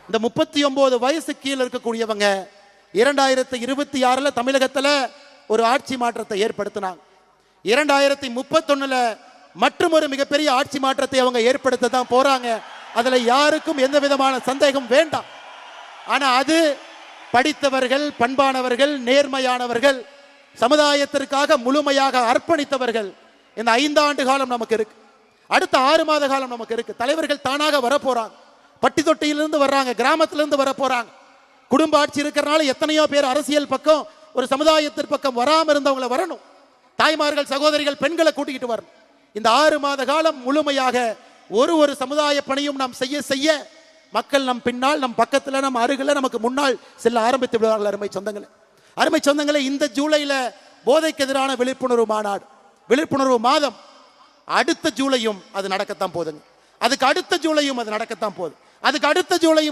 இந்த 39 வயசு கீழே இருக்கக்கூடியவங்க 2026 தமிழகத்தில் ஒரு ஆட்சி மாற்றத்தை ஏற்படுத்தினாங்க. 2031 மற்றும் ஒரு மிகப்பெரிய ஆட்சி மாற்றத்தை அவங்க ஏற்படுத்த தான் போறாங்க. அதுல யாருக்கும் எந்த விதமான சந்தேகம் வேண்டாம். ஆனா அது படித்தவர்கள், பண்பானவர்கள், நேர்மையானவர்கள், சமுதாயத்திற்காக முழுமையாக அர்ப்பணித்தவர்கள். இந்த 5 ஆண்டு காலம் நமக்கு இருக்கு, அடுத்த 6 மாத காலம் நமக்கு இருக்கு. தலைவர்கள் தானாக வரப்போறாங்க, பட்டி தொட்டியிலிருந்து வர்றாங்க, கிராமத்திலிருந்து வர போறாங்க. குடும்ப ஆட்சி இருக்கிறனால எத்தனையோ பேர் அரசியல் பக்கம், ஒரு சமுதாயத்தின் பக்கம் வராம இருந்தவங்களை வரணும். தாய்மார்கள், சகோதரிகள், பெண்களை கூட்டிக்கிட்டு வரணும். இந்த 6 மாத காலம் முழுமையாக ஒரு சமுதாய பணியும் நாம் செய்ய செய்ய மக்கள் நம் பின்னால், நம் பக்கத்தில், நம் அருகில், நமக்கு முன்னால் செல்ல ஆரம்பித்து விடுவார்கள். அருமை சொந்தங்களே, இந்த ஜூலைல போதைக்கு எதிரான விழிப்புணர்வு மாநாடு, விழிப்புணர்வு மாதம். அடுத்த ஜூலையும் அது நடக்கத்தான் போகுதுங்க. அதுக்கு அடுத்த ஜூலையும் அது நடக்கத்தான் போகுது. அதுக்கு அடுத்த ஜூலையும்